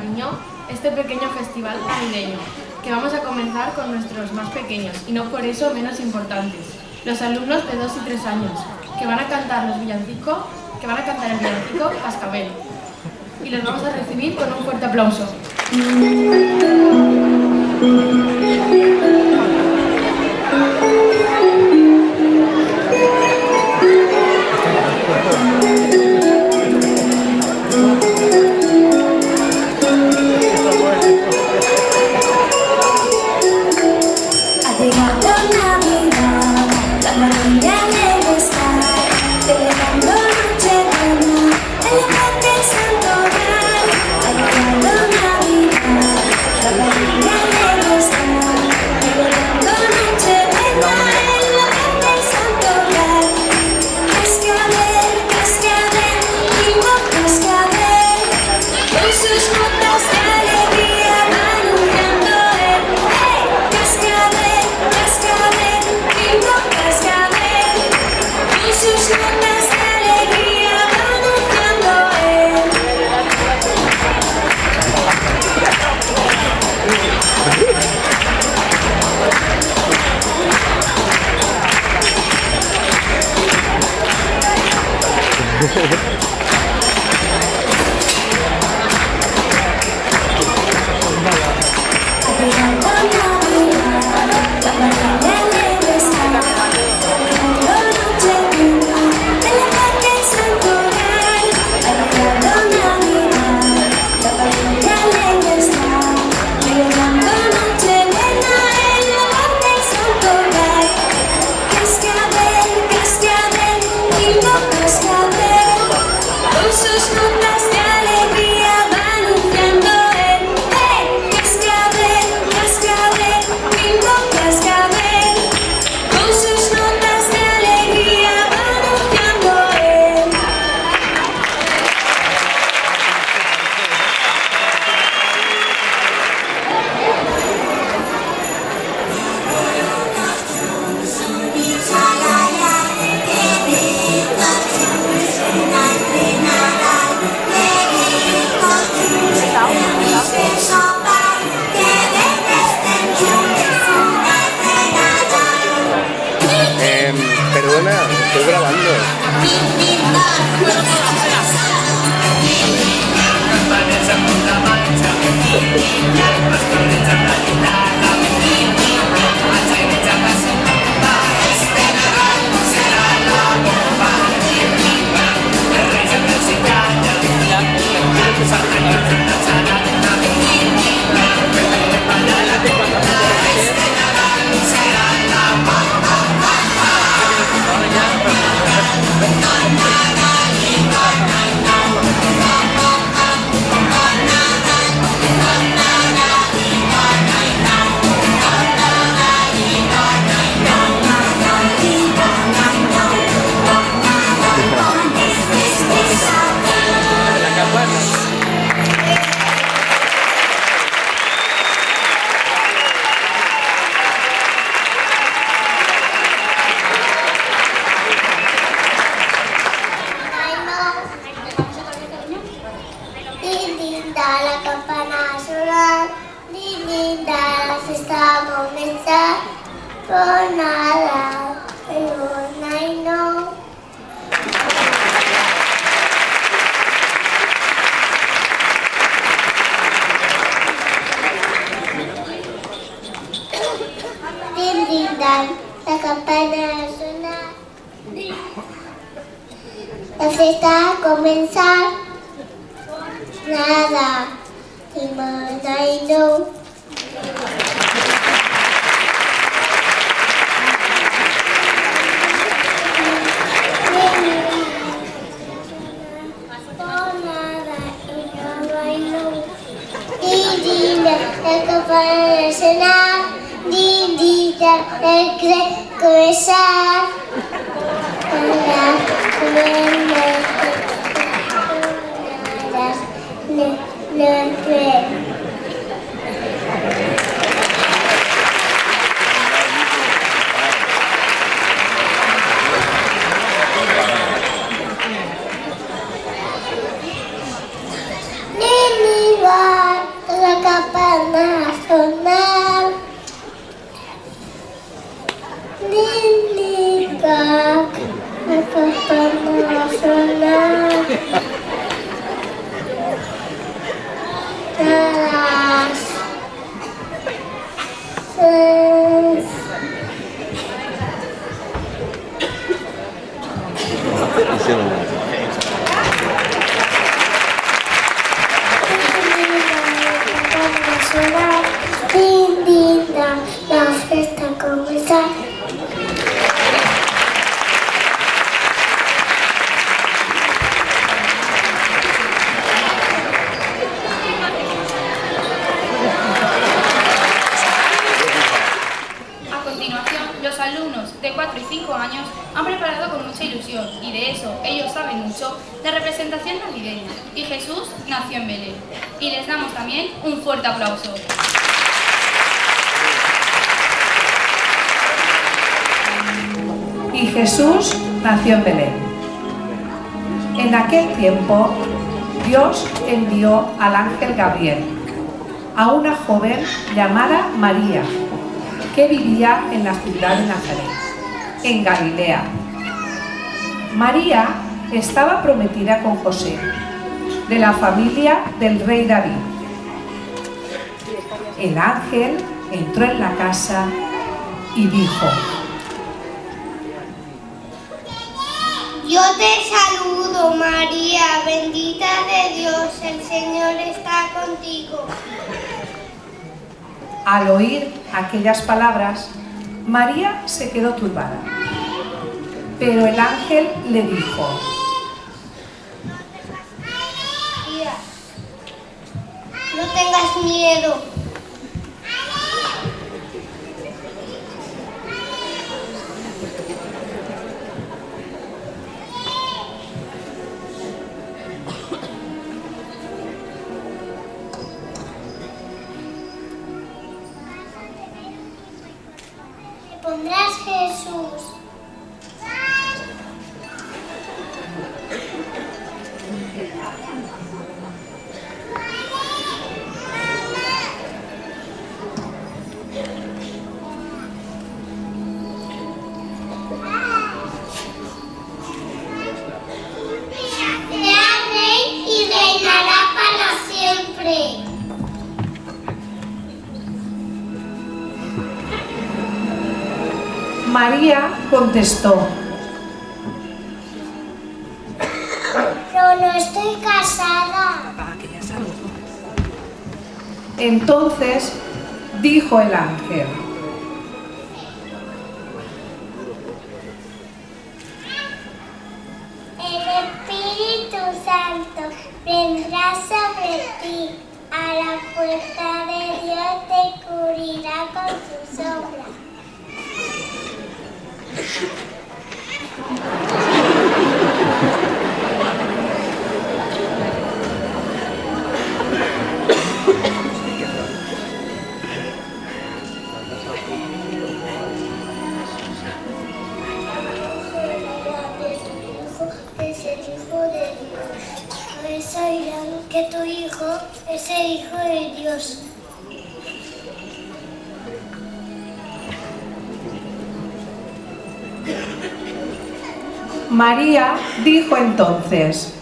cariño este pequeño festival navideño, que vamos a comenzar con nuestros más pequeños, y no por eso menos importantes, los alumnos de 2 y 3 años, que van a cantar el villancico Cascabel. Y los vamos a recibir con un fuerte aplauso. Perdona, estoy grabando. La campana sonar, linda la fiesta va a comenzar, por nada, pero no. Linda la campana sonar, la fiesta va a comenzar. Nada, no. La campana sonar, linda, comenzar. Nini, Cristo, la representación navideña, y Jesús nació en Belén. Y les damos también un fuerte aplauso. Y Jesús nació en Belén. En aquel tiempo, Dios envió al ángel Gabriel a una joven llamada María, que vivía en la ciudad de Nazaret, en Galilea. María estaba prometida con José, de la familia del rey David. El ángel entró en la casa y dijo: Yo te saludo, María, bendita de Dios, el Señor está contigo. Al oír aquellas palabras, María se quedó turbada. Pero el ángel le dijo: María, no tengas miedo. Pondrás Jesús. Será rey y reinará para siempre. María contestó: Pero no estoy casada. Entonces dijo el ángel: El Espíritu Santo vendrá sobre ti. A la fuerza de Dios te cubrirá con su sombra. Es el Hijo de Dios. Por eso dirán que tu Hijo es el Hijo de Dios. María dijo entonces: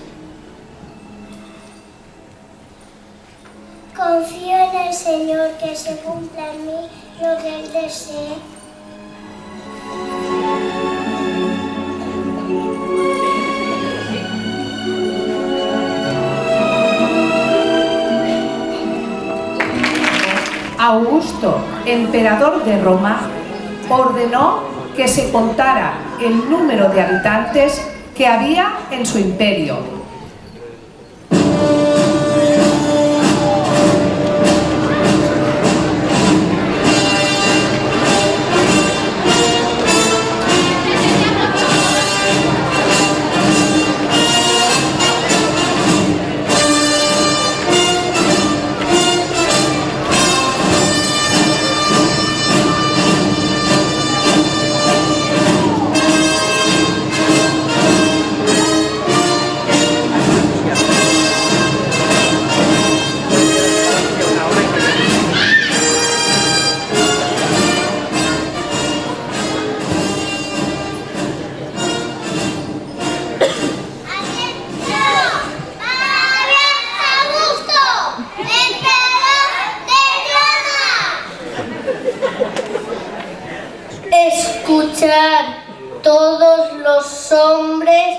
Confío en el Señor, que se cumpla en mí lo que Él desee. Augusto, emperador de Roma, ordenó que se contara el número de habitantes que había en su imperio. Escuchar, todos los hombres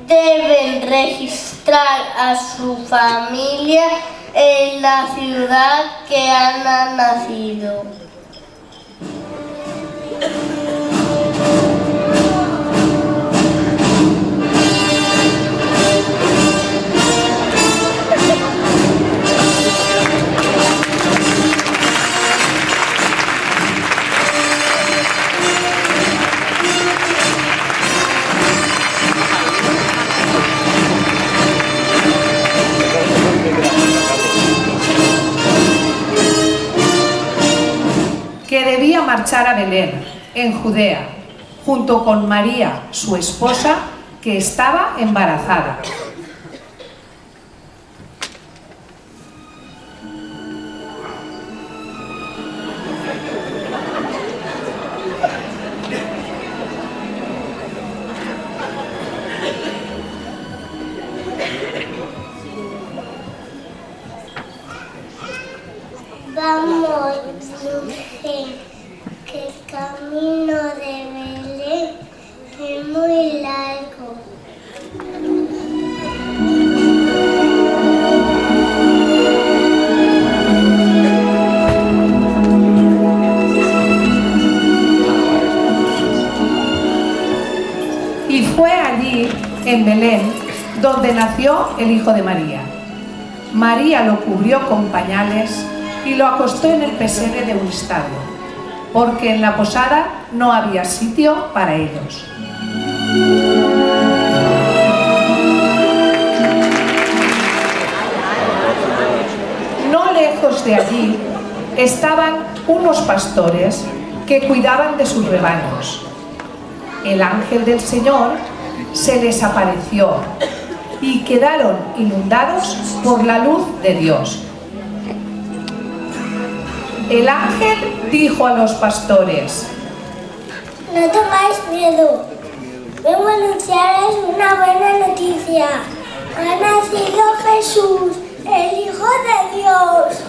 deben registrar a su familia en la ciudad que han nacido. marchar a Belén, en Judea, junto con María, su esposa, que estaba embarazada. Vamos, mujer, que el camino de Belén es muy largo. Y fue allí, en Belén, donde nació el hijo de María. María lo cubrió con pañales y lo acostó en el pesebre de un establo, porque en la posada no había sitio para ellos. No lejos de allí estaban unos pastores que cuidaban de sus rebaños. El ángel del Señor se les apareció y quedaron inundados por la luz de Dios. El ángel dijo a los pastores: No tengáis miedo, vengo a anunciaros una buena noticia. Ha nacido Jesús, el Hijo de Dios.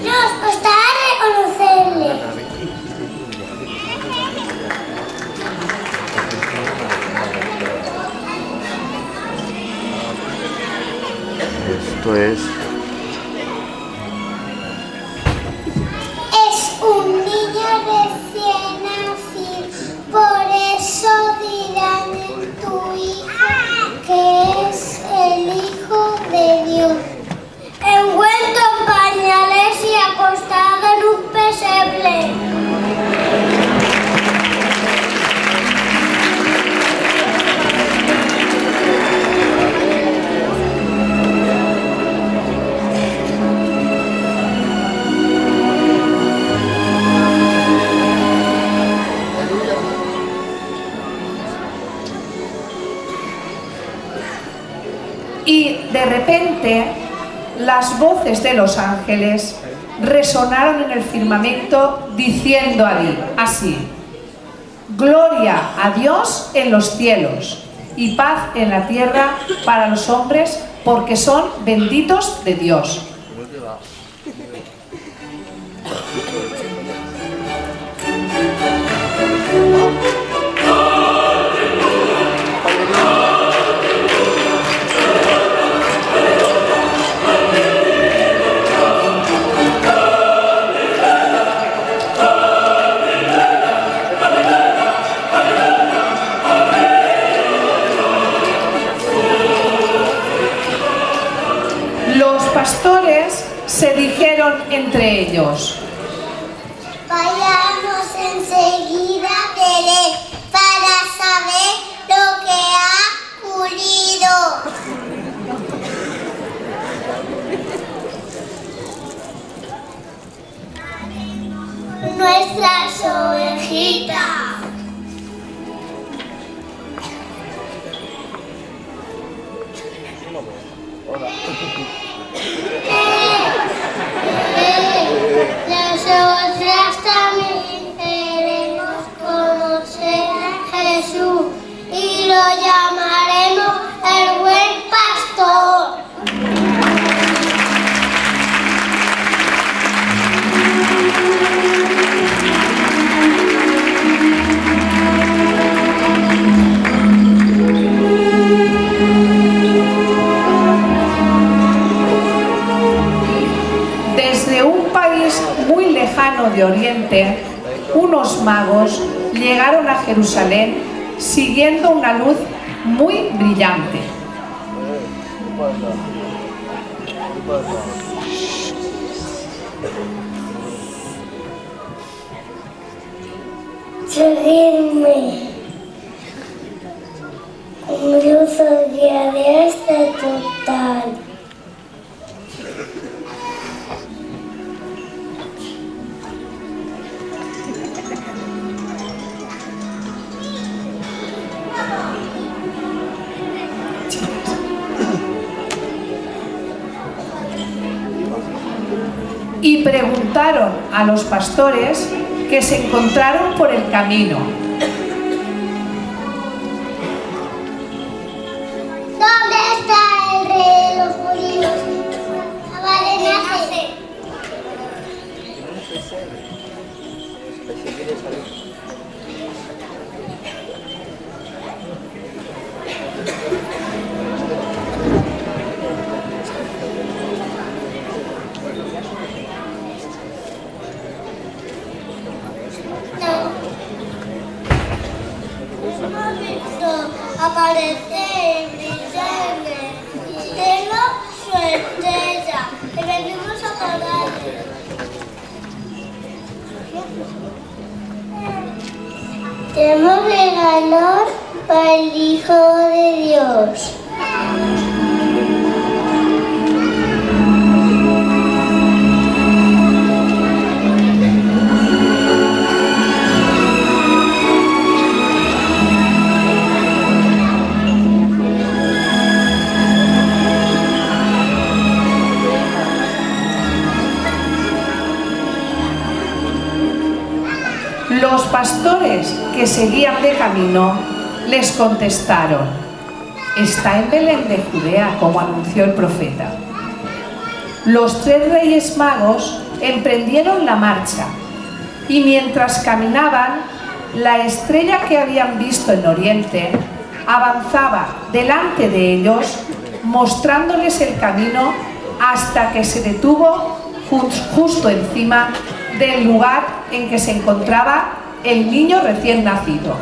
Nos costará reconocerle. Esto es... Es un niño recién nacido, por eso dirán en tu hijo que es el Hijo de Dios. Envuelto en pañales y acostado en un pesebre. Y de repente las voces de los ángeles resonaron en el firmamento diciendo así: Gloria a Dios en los cielos y paz en la tierra para los hombres, porque son benditos de Dios. Los pastores se dijeron entre ellos: Vayamos enseguida a Belén para saber lo que ha ocurrido. Nuestras ovejitas. Las otras también queremos conocer a Jesús y lo llamaremos el buen pastor. Desde un país muy lejano de Oriente, unos magos llegaron a Jerusalén siguiendo una luz muy brillante. seguirme. Un grupo diario hasta total. Y preguntaron a los pastores que se encontraron por el camino. ¿Dónde está el rey de los judíos? Acaba de nacer. Hemos visto aparecer brillante cielo su estrella y venimos a adorarle. Tenemos regalos para el Hijo de Dios. Los pastores que seguían de camino les contestaron: está en Belén de Judea, como anunció el profeta. Los 3 reyes magos emprendieron la marcha y mientras caminaban, la estrella que habían visto en Oriente avanzaba delante de ellos, mostrándoles el camino hasta que se detuvo justo encima del lugar en que se encontraba el niño recién nacido.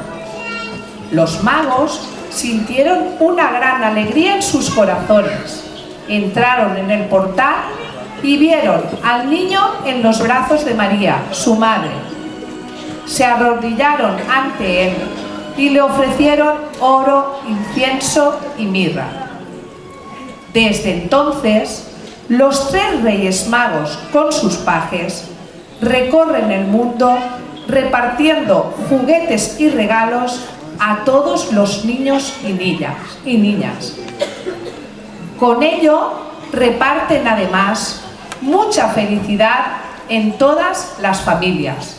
Los magos sintieron una gran alegría en sus corazones. Entraron en el portal y vieron al niño en los brazos de María, su madre. Se arrodillaron ante él y le ofrecieron oro, incienso y mirra. Desde entonces, los 3 reyes magos con sus pajes recorren el mundo repartiendo juguetes y regalos a todos los niños y niñas. Con ello reparten además mucha felicidad en todas las familias.